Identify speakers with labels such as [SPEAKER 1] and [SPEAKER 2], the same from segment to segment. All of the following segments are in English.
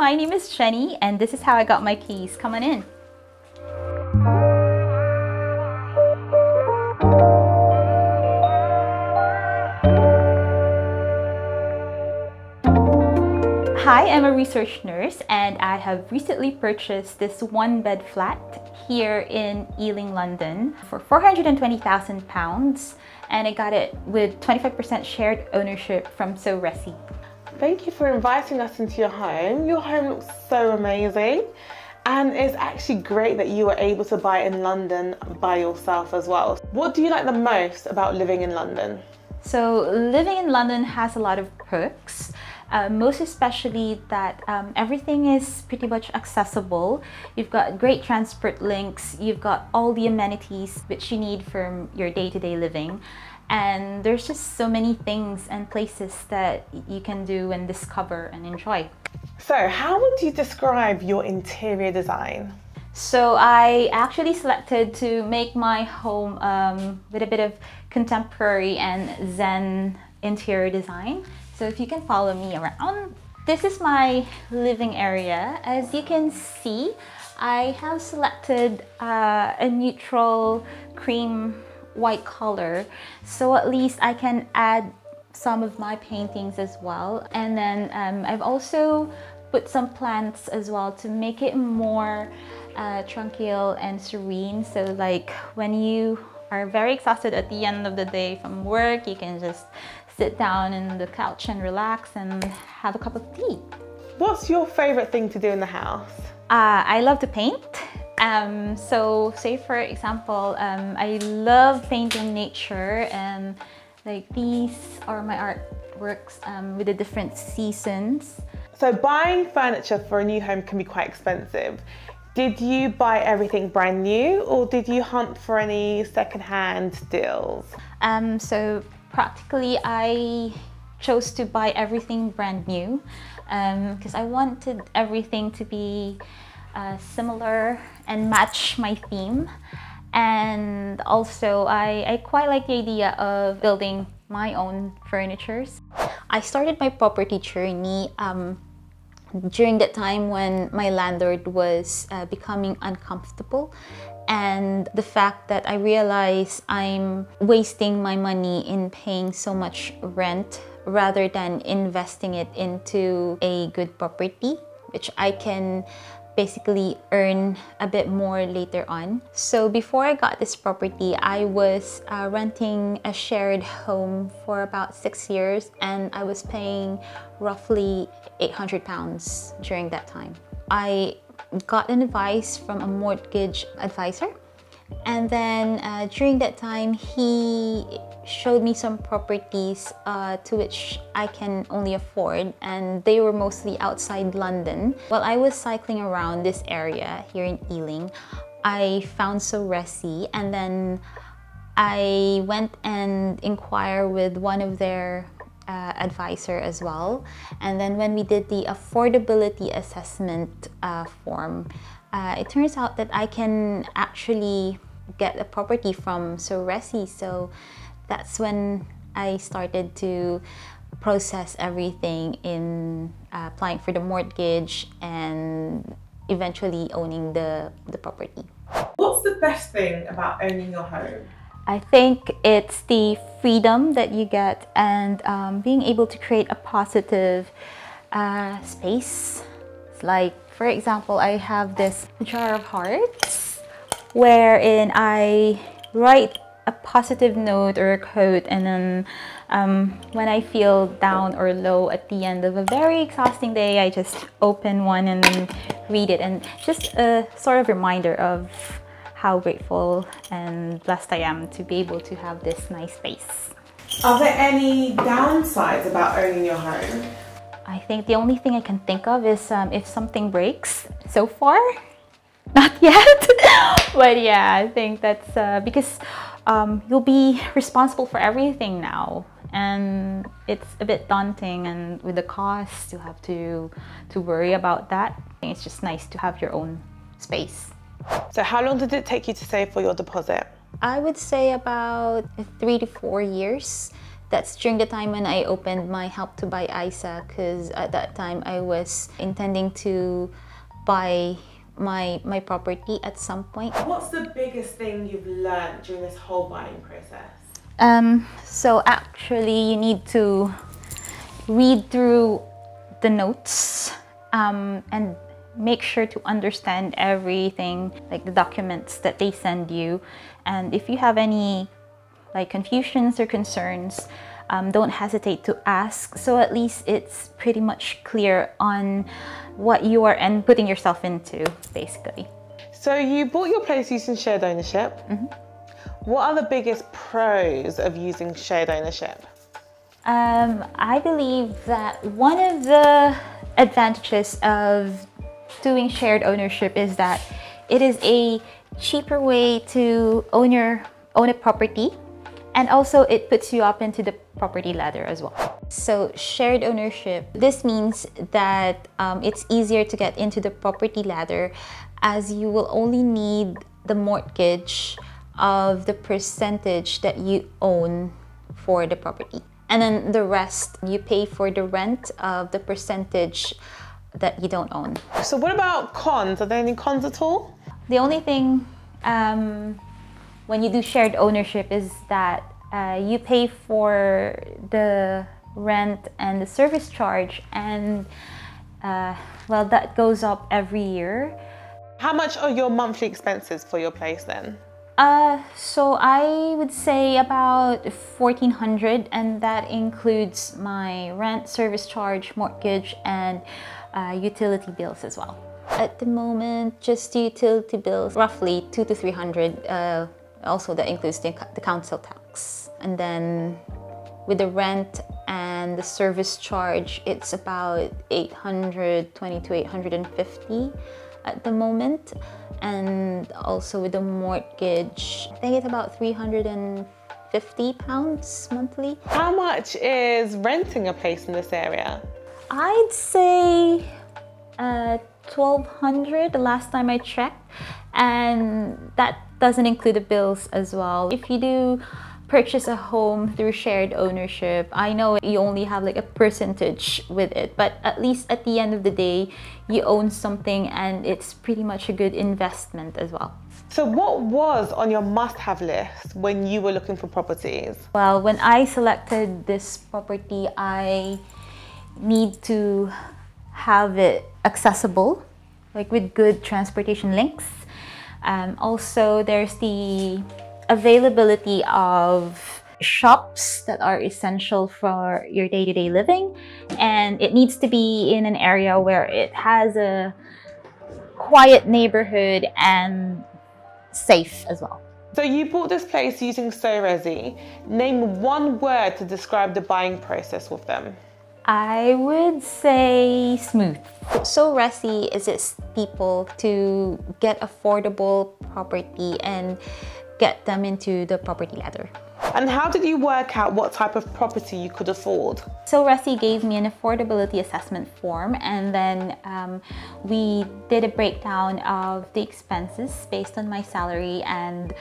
[SPEAKER 1] my name is Jenie, and this is how I got my keys. Come on in. Hi, I'm a research nurse, and I have recently purchased this one-bed flat here in Ealing, London for £420,000, and I got it with 25% shared ownership from Resi.
[SPEAKER 2] Thank you for inviting us into your home. Your home looks so amazing, and it's actually great that you were able to buy it in London by yourself as well. What do you like the most about living in London?
[SPEAKER 1] So living in London has a lot of perks. Most especially that everything is pretty much accessible. You've got great transport links, you've got all the amenities which you need for your day-to-day living, and there's just so many things and places that you can do and discover and enjoy.
[SPEAKER 2] So how would you describe your interior design?
[SPEAKER 1] So I actually selected to make my home with a bit of contemporary and Zen interior design. So if you can follow me around, this is my living area. As you can see, I have selected a neutral cream white color, so at least I can add some of my paintings as well. And then I've also put some plants as well to make it more tranquil and serene. So like when you are very exhausted at the end of the day from work, you can just sit down on the couch and relax and have a cup of tea.
[SPEAKER 2] What's your favorite thing to do in the house?
[SPEAKER 1] I love to paint. So say for example, I love painting nature, and like these are my artworks with the different seasons.
[SPEAKER 2] So buying furniture for a new home can be quite expensive. Did you buy everything brand new, or did you hunt for any second-hand deals?
[SPEAKER 1] So practically I chose to buy everything brand new because I wanted everything to be similar and match my theme. And also I quite like the idea of building my own furnitures. I started my property journey during that time when my landlord was becoming uncomfortable, and the fact that I realized I'm wasting my money in paying so much rent rather than investing it into a good property, which I can basically earn a bit more later on. So before I got this property, I was renting a shared home for about 6 years, and I was paying roughly £800 during that time. I got an advice from a mortgage advisor, and then during that time he showed me some properties to which I can only afford, and they were mostly outside London. While I was cycling around this area here in Ealing, I found Resi, and then I went and inquired with one of their advisor as well. And then when we did the Affordability Assessment form, it turns out that I can actually get a property from Resi. So that's when I started to process everything in applying for the mortgage and eventually owning the property.
[SPEAKER 2] What's the best thing about owning your home?
[SPEAKER 1] I think it's the freedom that you get, and being able to create a positive space. It's like, for example, I have this jar of hearts wherein I write a positive note or a quote, and then when I feel down or low at the end of a very exhausting day, I just open one and then read it, and just a sort of reminder of how grateful and blessed I am to be able to have this nice space.
[SPEAKER 2] Are there any downsides about owning your home?
[SPEAKER 1] I think the only thing I can think of is if something breaks. So far, not yet. But yeah, I think that's because you'll be responsible for everything now, and it's a bit daunting, and with the cost you have to worry about that. I think it's just nice to have your own space.
[SPEAKER 2] So how long did it take you to save for your deposit?
[SPEAKER 1] I would say about 3 to 4 years That's during the time when I opened my Help to Buy ISA, because at that time I was intending to buy my property at some point.
[SPEAKER 2] What's the biggest thing you've learned during this whole buying process?
[SPEAKER 1] So actually you need to read through the notes and make sure to understand everything, like the documents that they send you. And if you have any like confusions or concerns, don't hesitate to ask. So at least it's pretty much clear on what you are and putting yourself into, basically.
[SPEAKER 2] So you bought your place using shared ownership. What are the biggest pros of using shared ownership?
[SPEAKER 1] I believe that one of the advantages of doing shared ownership is that it is a cheaper way to own a property, and also it puts you up into the property ladder as well. So shared ownership, this means that it's easier to get into the property ladder, as you will only need the mortgage of the percentage that you own for the property, and then the rest you pay for the rent of the percentage that you don't own.
[SPEAKER 2] So what about cons? Are there any cons at all?
[SPEAKER 1] The only thing when you do shared ownership is that you pay for the rent and the service charge, and well, that goes up every year.
[SPEAKER 2] How much are your monthly expenses for your place then?
[SPEAKER 1] So I would say about 1,400, and that includes my rent, service charge, mortgage, and utility bills as well. At the moment, just the utility bills, roughly 200 to 300. Also, that includes the council tax. And then with the rent and the service charge, it's about 820 to 850 at the moment. And also with the mortgage, I think it's about £350 monthly.
[SPEAKER 2] How much is renting a place in this area?
[SPEAKER 1] I'd say 1,200 the last time I checked, and that doesn't include the bills as well. If you do purchase a home through shared ownership, I know you only have like a percentage with it, but at least at the end of the day, you own something, and it's pretty much a good investment as well.
[SPEAKER 2] So what was on your must-have list when you were looking for properties?
[SPEAKER 1] Well, when I selected this property, I need to have it accessible, like with good transportation links. Also, there's the availability of shops that are essential for your day-to-day living, and it needs to be in an area where it has a quiet neighborhood and safe as well.
[SPEAKER 2] So you bought this place using Resi. Name one word to describe the buying process with them.
[SPEAKER 1] I would say smooth. So Resi assists people to get affordable property and get them into the property ladder.
[SPEAKER 2] And how did you work out what type of property you could afford?
[SPEAKER 1] So Resi gave me an affordability assessment form, and then we did a breakdown of the expenses based on my salary, and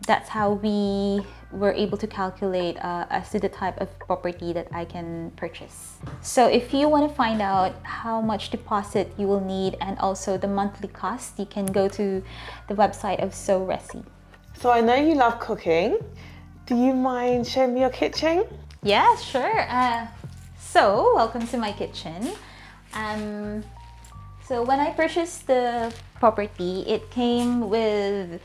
[SPEAKER 1] that's how we were able to calculate as to the type of property that I can purchase. So if you want to find out how much deposit you will need and also the monthly cost, you can go to the website of Resi.
[SPEAKER 2] So I know you love cooking. Do you mind showing me your kitchen?
[SPEAKER 1] Yeah, sure. So welcome to my kitchen. So when I purchased the property, it came with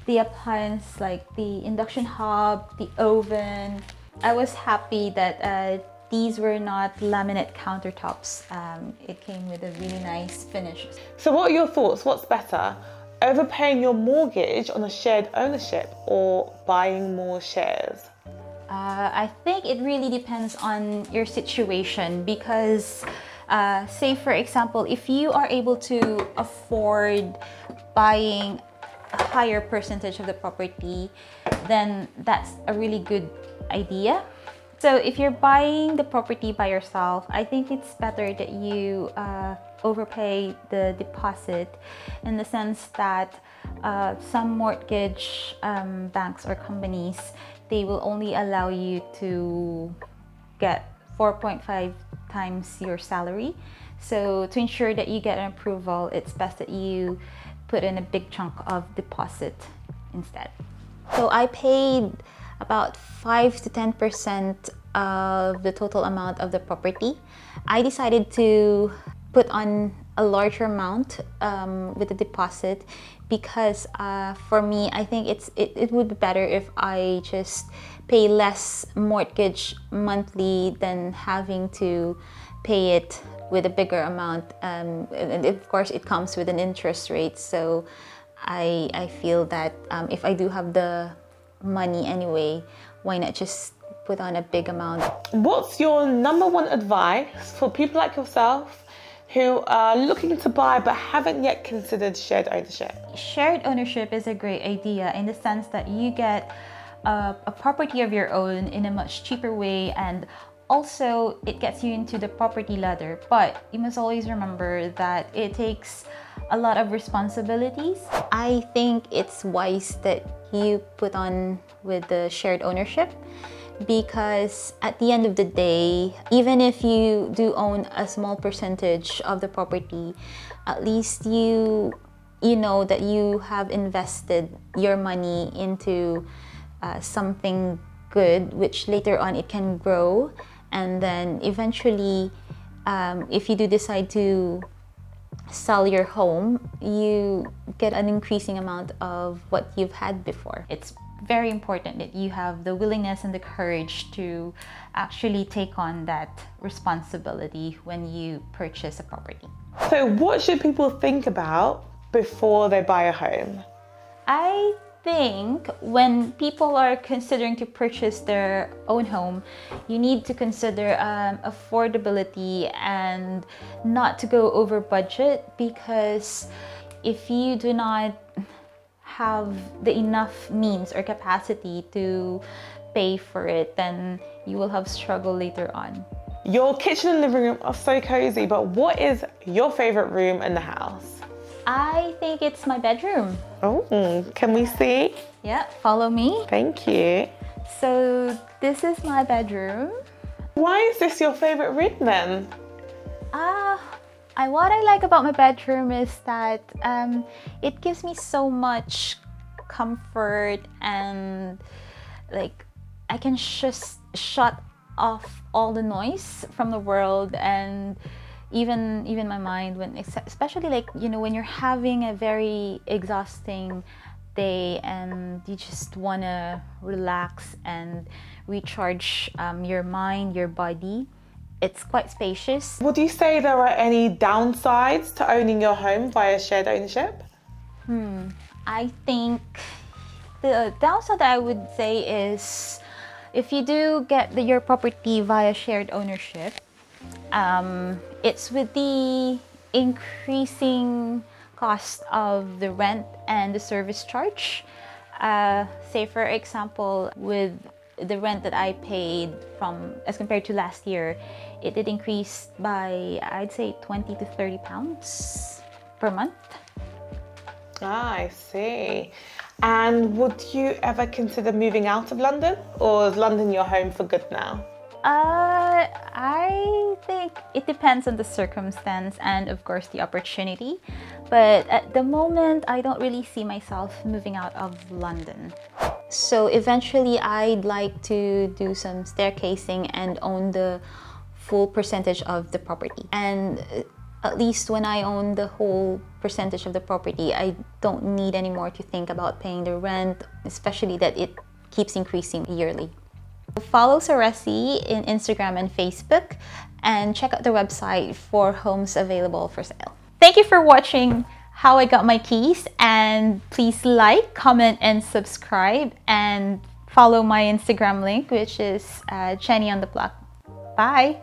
[SPEAKER 1] the appliance like the induction hob, the oven. I was happy that these were not laminate countertops. It came with a really nice finish.
[SPEAKER 2] So what are your thoughts? What's better? Overpaying your mortgage on a shared ownership or buying more shares?
[SPEAKER 1] I think it really depends on your situation, because say for example, if you are able to afford buying a higher percentage of the property, then that's a really good idea. So if you're buying the property by yourself, I think it's better that you overpay the deposit, in the sense that some mortgage banks or companies, they will only allow you to get 4.5 times your salary. So to ensure that you get an approval, it's best that you put in a big chunk of deposit instead. So I paid about 5 to 10% of the total amount of the property. I decided to put on a larger amount with the deposit because for me, I think it would be better if I just pay less mortgage monthly than having to pay it with a bigger amount. And of course, it comes with an interest rate. So I feel that if I do have the money anyway, why not just put on a big amount?
[SPEAKER 2] What's your #1 advice for people like yourself who are looking to buy but haven't yet considered shared ownership?
[SPEAKER 1] Shared ownership is a great idea in the sense that you get a property of your own in a much cheaper way, and also it gets you into the property ladder. But you must always remember that it takes a lot of responsibilities. I think it's wise that you put on with the shared ownership, because at the end of the day, even if you do own a small percentage of the property, at least you know that you have invested your money into something good, which later on it can grow. And then eventually, if you do decide to sell your home, you get an increasing amount of what you've had before. It's very important that you have the willingness and the courage to actually take on that responsibility when you purchase a property.
[SPEAKER 2] So what should people think about before they buy a home?
[SPEAKER 1] I think when people are considering to purchase their own home, you need to consider affordability and not to go over budget, because if you do not have the enough means or capacity to pay for it, then you will have struggle later on.
[SPEAKER 2] Your kitchen and living room are so cozy, but what is your favorite room in the house?
[SPEAKER 1] I think it's my bedroom.
[SPEAKER 2] Oh, can we see?
[SPEAKER 1] Yeah, follow me.
[SPEAKER 2] Thank you.
[SPEAKER 1] So this is my bedroom.
[SPEAKER 2] Why is this your favorite room then?
[SPEAKER 1] What I like about my bedroom is that it gives me so much comfort, and like I can just shut off all the noise from the world, and even my mind, when especially like, you know, when you're having a very exhausting day and you just want to relax and recharge your mind, your body. It's quite spacious.
[SPEAKER 2] Would you say there are any downsides to owning your home via shared ownership?
[SPEAKER 1] I think the downside that I would say is if you do get your property via shared ownership, it's with the increasing cost of the rent and the service charge. Say for example, with the rent that I paid as compared to last year, it did increase by, I'd say, 20 to 30 pounds per month.
[SPEAKER 2] I see. And would you ever consider moving out of London, or is London your home for good now?
[SPEAKER 1] I think it depends on the circumstance and of course the opportunity, but at the moment I don't really see myself moving out of London. So eventually I'd like to do some staircasing and own the full percentage of the property. And at least when I own the whole percentage of the property, I don't need anymore to think about paying the rent, especially that it keeps increasing yearly. Follow Resi in Instagram and Facebook, and check out the website for homes available for sale. Thank you for watching How I Got My Keys, and please like, comment, and subscribe, and follow my Instagram link, which is Jenie on the block. Bye!